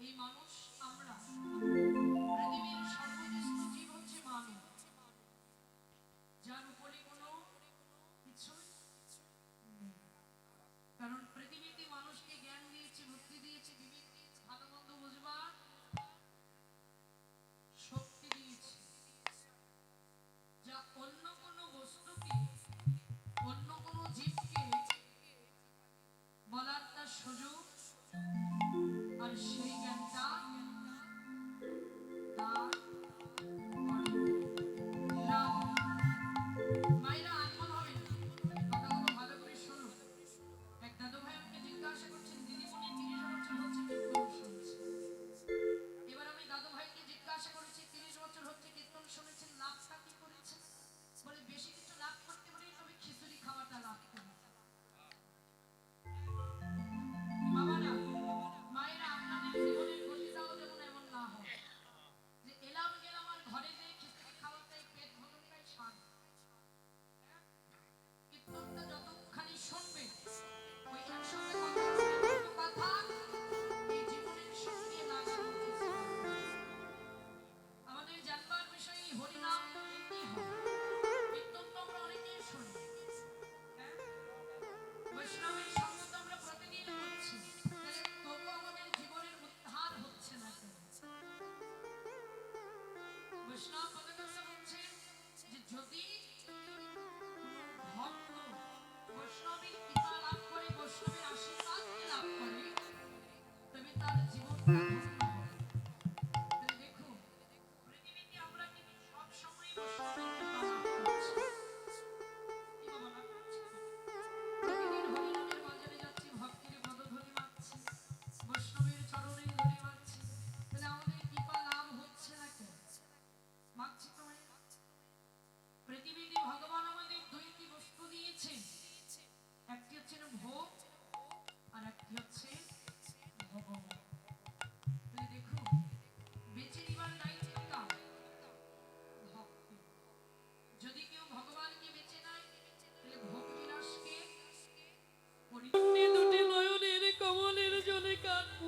এই মানুষ আমরা পৃথিবীর সর্বশ্রেষ্ঠ জীব হচ্ছে মানব, যার উপরে কোনো কিছু নেই। কারণ পৃথিবীতে মানুষকে জ্ঞান দিয়েছে, বুদ্ধি দিয়েছে, বিবেক দিয়েছে, ভালো মন্দ বুঝবার শক্তি দিয়েছে, যা অন্য কোনো বস্তুকে, অন্য কোনো জীবকে বলার তার সুযোগ আর সেই জ্ঞানটা তার মায়েরা আনমন হবে না। কথাগুলো ভালো করে শুনুন। এক দাদু ভাই আমাকে জিজ্ঞাসা করছেন, দিদিমণি 30 বছর হচ্ছে কীর্তন শুনছে। এবার আমি দাদু ভাইকে জিজ্ঞাসা করেছি, 30 বছর হচ্ছে কীর্তন শুনেছেন, লাভটা কি করেছেন? বলে বেশি কিছু লাভ করতে পারি, তবে খিচুড়ি খাওয়াটা লাভ করি। বাবারা, মায়েরা, আপনাদের জীবনের গতিটাও যেমন এমন না হয় যে এলাম গেলাম আর ঘরে যে খিচুড়ি খাওয়াটাই পেট ভরনটাই শান। কীর্তনটা যতখানি শুনবে, ওই একসঙ্গে কথা বলবে, কোনো কথা এই জীবনের সঙ্গে না শুনতে। আমাদের জানবার বিষয় হরিনাম বলতেই হবে। কীর্তন তো আমরা অনেকেই শুনি, বৈষ্ণবের সঙ্গ তো আমরা প্রতিদিন করছি, তবু আমাদের জীবনের উদ্ধার হচ্ছে না কেন? বৈষ্ণব পদকর্তা বলছেন যে যদি ভক্ত বৈষ্ণবের কৃপা লাভ করে, বৈষ্ণবের আশীর্বাদকে লাভ করে, তবে তার জীবনটা ধন্য হয়। তাহলে দেখুন, পৃথিবীতে আমরা কিন্তু সব সময় বৈষ্ণবের কৃপা লাভ করছি। কি বাবা লাভ করছি? প্রতিদিন হরিনামের বাজারে যাচ্ছি, ভক্তির পদধ্বনি মাগছি, বৈষ্ণবের চরণের ধরি মাগছি, তাহলে আমাদের কৃপা লাভ হচ্ছে না কেন? মাগছি তো মানে পৃথিবীতে ভগবান আমাদের দুইটি বস্তু দিয়েছেন, একটি হচ্ছে ভোগ আর একটি হচ্ছে ভগবান। তাহলে দেখুন, বেঁচে নিবার দায়িত্ব কার? ভক্তের। যদি কেউ ভগবানকে বেঁচে নেয়, তাহলে ভোগ বিলাসকে দুটি নয়নের কমলের জলে কাঁদবো।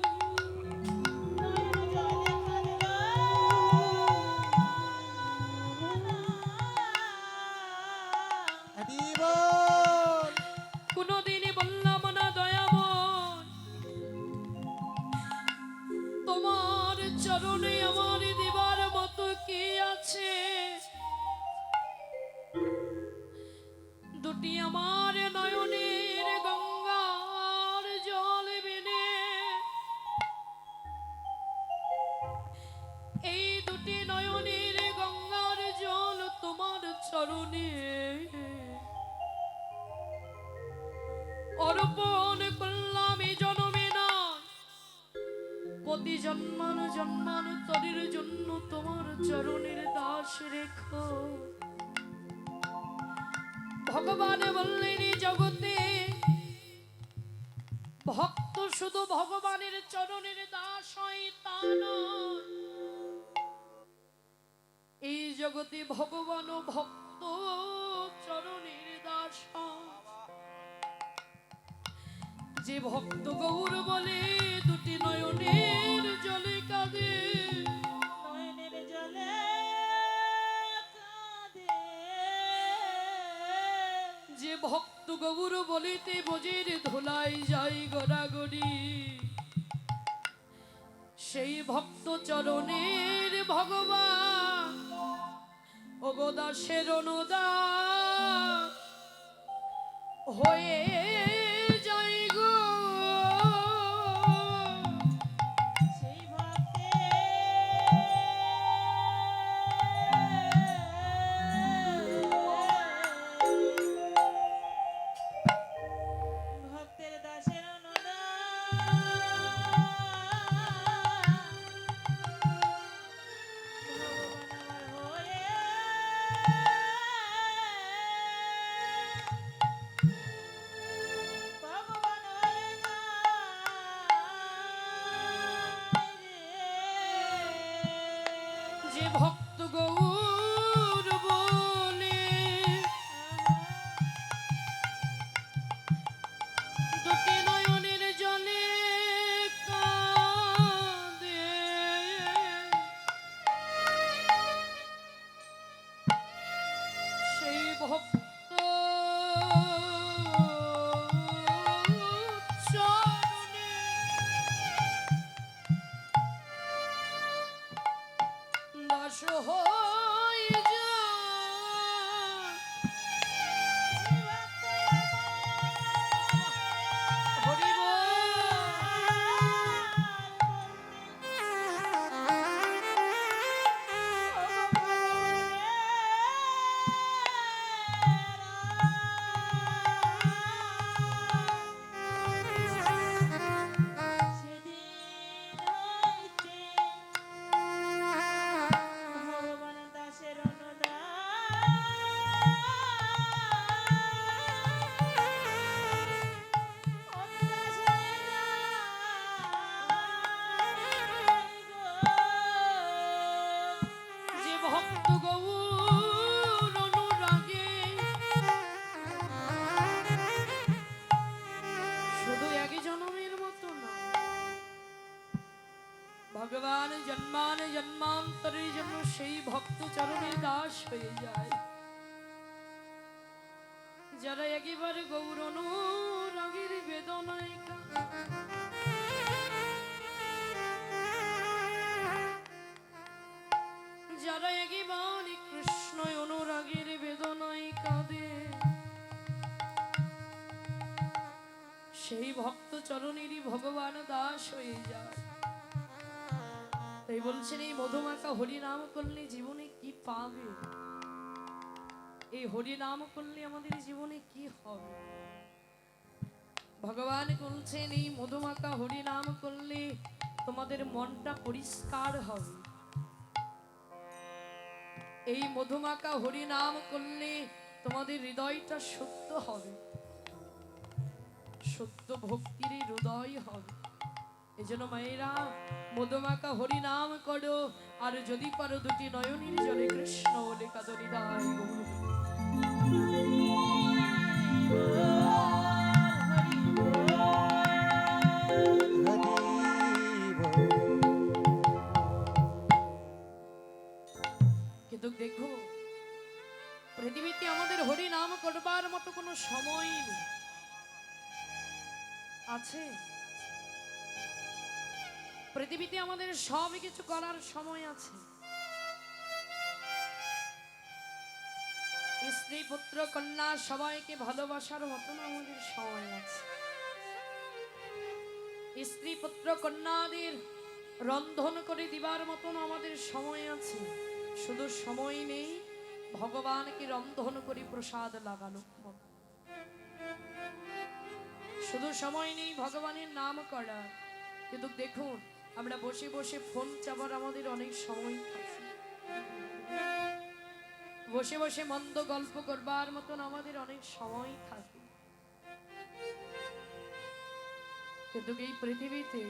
কোনদিনই বললাম না দয়াময়, তোমার চরণে আমার দিবার মতো কি আছে? দুটি আমার নয়নের গঙ্গার জল বিনে, এই দুটি নয়নের গঙ্গার জল তোমার চরণে অর্পণ করলাম। এই জন্মে নয়, প্রতি জন্মানো জন্মান্তরের জন্য তোমার চরণের দাস রেখো। ভগবান বললেন এই জগতে ভক্ত শুধু ভগবানের চরণের দাস হয় তা নয়, এই জগতে ভগবান ও ভক্ত চরণের দাস হয়। যে ভক্ত গৌর বলে দুটি নয়নের জলে কাঁদে, নয়নের জলে কাঁদে, যে ভক্ত গৌর বলিতে বজের ধুলাই যাই গড়াগড়ি, সেই ভক্ত চরণের ভগবান ওগো দাসের অনুদান হয়ে যাই গো। সেই ভক্তের দাসের অনুদান ভগবান জন্মান জন্মান্তরের জন্য সেই ভক্ত চরণের দাস হয়ে যায়, যারা একেবারে গৌর অনুরাগের বেদনায় যারা একেবারে কৃষ্ণ অনুরাগের বেদনায় কাঁদে, সেই ভক্ত চরণেরই ভগবান দাস হয়ে যায়। তাই বলছেন এই মধুমাখা হরি নাম করলে জীবনে কি পাবে, এই হরি নাম করলে আমাদের জীবনে কি হবে। ভগবান বলছেন এই মধুমাখা হরি নাম করলে তোমাদের মনটা পরিষ্কার হবে, এই মধুমাখা হরি নাম করলে তোমাদের হৃদয়টা শুদ্ধ হবে, শুদ্ধ ভক্তির হৃদয় হবে। এজন্য মায়েরা মধুমাখা হরি নাম করো, আর যদি পারো দুটি নয়নের জলে কৃষ্ণ বলে কাঁদো হৃদয় গৌর। কিন্তু দেখো পৃথিবীতে আমাদের হরি নাম করবার মতো কোনো সময় নেই, আছে? পৃথিবীতে আমাদের সব কিছু করার সময় আছে, স্ত্রী পুত্র কন্যা সবাইকে ভালোবাসার মতন আমাদের সময় আছে, স্ত্রী পুত্র কন্যাদের রন্ধন করে দিবার মতন আমাদের সময় আছে। শুধু সময় নেই ভগবানকে রন্ধন করে প্রসাদ লাগানো, শুধু সময় নেই ভগবানের নাম করা। কিন্তু দেখুন আমরা বসে বসে ফোন চাবার আমাদের অনেক সময় থাকে, বসে বসে মন্দ গল্প করবার মতন আমাদের অনেক সময় থাকে, কিন্তু এই পৃথিবীতে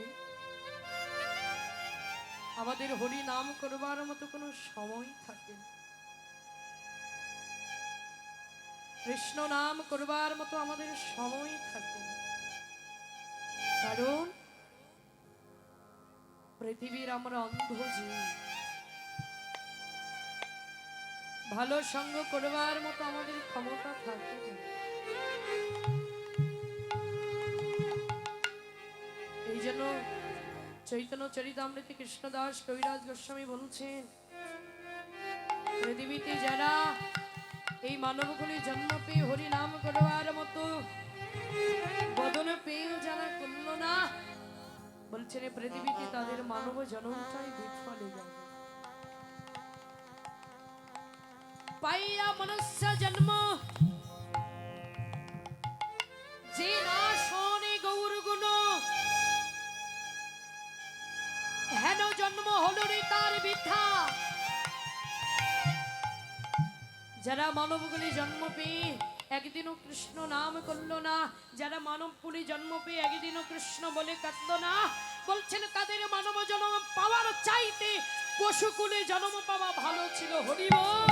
আমাদের হরি নাম করবার মতো কোনো সময় থাকে না, কৃষ্ণ নাম করবার মতো আমাদের সময় থাকে না। কারণ পৃথিবীর আমরা অন্ধ জীব, ভালো সঙ্গ করবার মতো আমাদের ক্ষমতা থাকে না। এই জন্য চৈতন্য চরিতামৃতে কৃষ্ণদাস কবিরাজ গোস্বামী বলছেন পৃথিবীতে যারা এই মানবগুলি জন্ম পেয়ে হরি নাম করবার মতো বদন পেয়েও যারা করল না, বলছেন পৃথিবীতে তাদের মানব জন্মটাই বিফলে যাবে। পাইয়া মনুষ্য জন্ম যে না শোনে গৌর গুণ, হেন জন্ম হল রে তার বৃথা। যারা মানবগুলি জন্ম পেয়ে একদিনও কৃষ্ণ নাম করলো না, যারা মানবকুলি জন্ম পেয়ে একদিনও কৃষ্ণ বলে কাঁদলো না, বলছেন তাদের মানব জন্ম পাওয়ার চাইতে পশুকুলে জন্ম পাওয়া ভালো ছিল। হরি বল।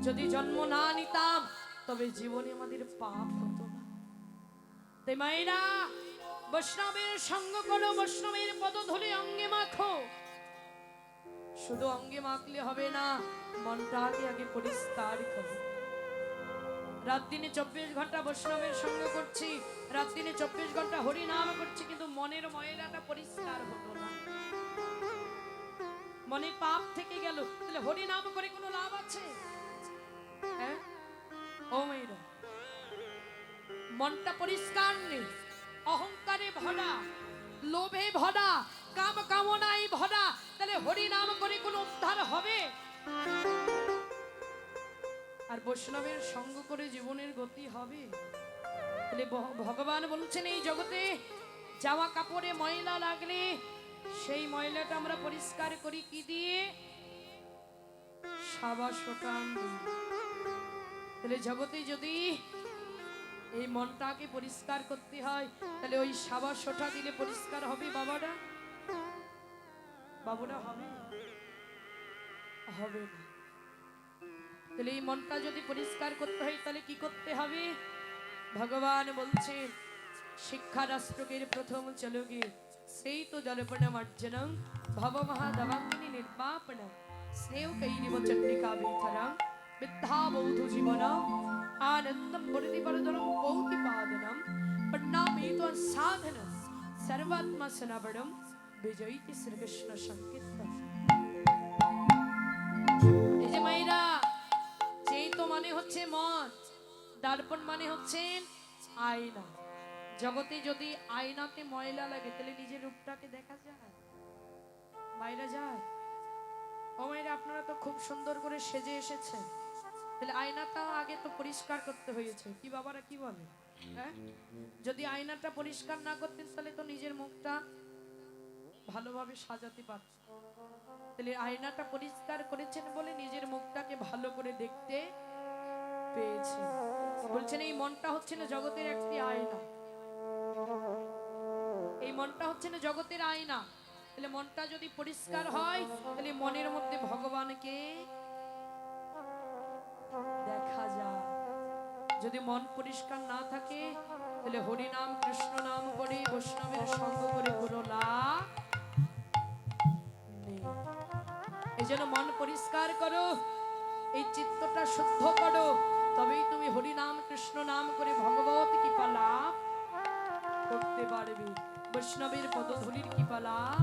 যদি জন্ম না নিতাম তবে জীবনে আমাদের পাপ হতো না। তাই মায়েরা বৈষ্ণবের সঙ্গ করো, বৈষ্ণবের পদধূলি অঙ্গে মাখো। শুধু অঙ্গে মাখলে হবে না, মনটাকে আগে পরিষ্কার করো। রাত দিনে 24 ঘন্টা বৈষ্ণবের সঙ্গ করছি, রাত দিনে 24 ঘন্টা হরি নাম করছি, কিন্তু মনের ময়লাটা পরিষ্কার হলো না, মনে পাপ থেকে গেল। তাহলে হরি নাম করে কোনো লাভ আছে? ও মেয়েরা, মনটা পরিষ্কার নেই, অহংকারে ভরা, লোভে ভরা, কাম কামনায় ভরা, তাহলে হরি নাম করে কোনো উদ্ধার হবে? আর বৈষ্ণবের সঙ্গ করে জীবনের গতি হবে? তাহলে ভগবান বলছেন এই জগতে জামা কাপড়ে ময়লা লাগলে সেই ময়লাটা আমরা পরিষ্কার করি কি দিয়ে? সাবান দিয়ে। তাহলে জগতে যদি এই মনটাকে পরিষ্কার করতে হয়। তাহলে ওই সাবান সোটা দিলে পরিষ্কার হবে বাবারা? বাবুরা হবে? হবে না। তাহলে এই মনটা যদি পরিষ্কার করতে হয় তাহলে কি করতে হবে? ভগবান বলছেন শিক্ষা রাষ্ট্রকের প্রথম চলুগে সেই তো জলপণমার্জনম ভব মহাদবাঙ্গিনী নির্বাপনম স্নেহ কৈরিব চন্ডিকা বেথরম বিদ্যা বৌধ জীবনম आनंदम बुद्धि परधरम कौति पादनम पन्नामेतो साधनम सर्वात्मा सनावरम विजयति श्री कृष्ण संकीर्तन। এই যে মাইরা চেইতো মানে হচ্ছে মন, দর্পণ মানে হচ্ছে আয়না। জগতে যদি আয়নাতে ময়লা লাগে তাহলে নিজের রূপটাকে দেখা যায়? মাইরা যায়? ও মাইরা আপনারা তো খুব সুন্দর করে সেজে এসেছেন, তাহলে আয়নাটা আগে তো পরিষ্কার করতে হয়েছে, কি বাবারা কি বলে? হ্যাঁ, যদি আয়নাটা পরিষ্কার না করতেন তাহলে তো নিজের মুখটা ভালোভাবে সাজাতে পারতেন। তাহলে আয়নাটা পরিষ্কার করেছেন বলে নিজের মুখটাকে ভালো করে দেখতে পেয়েছেন। বলছেন এই মনটা হচ্ছে না জগতের একটি আয়না, এই মনটা হচ্ছে না জগতের আয়না। তাহলে মনটা যদি পরিষ্কার হয় তাহলে মনের মধ্যে ভগবানকে দেখা যায়। যদি মন পরিষ্কার না থাকে তাহলে হরি নাম কৃষ্ণ নাম করে বৈষ্ণবের সঙ্গ করে কোনো লাভ নেই। এই জন্য মন পরিষ্কার করো, এই চিত্তটা শুদ্ধ করো, তবেই তুমি হরি নাম কৃষ্ণ নাম করে ভগবত কৃপা লাভ করতে পারবে, বৈষ্ণবের পদধূলির কৃপা লাভ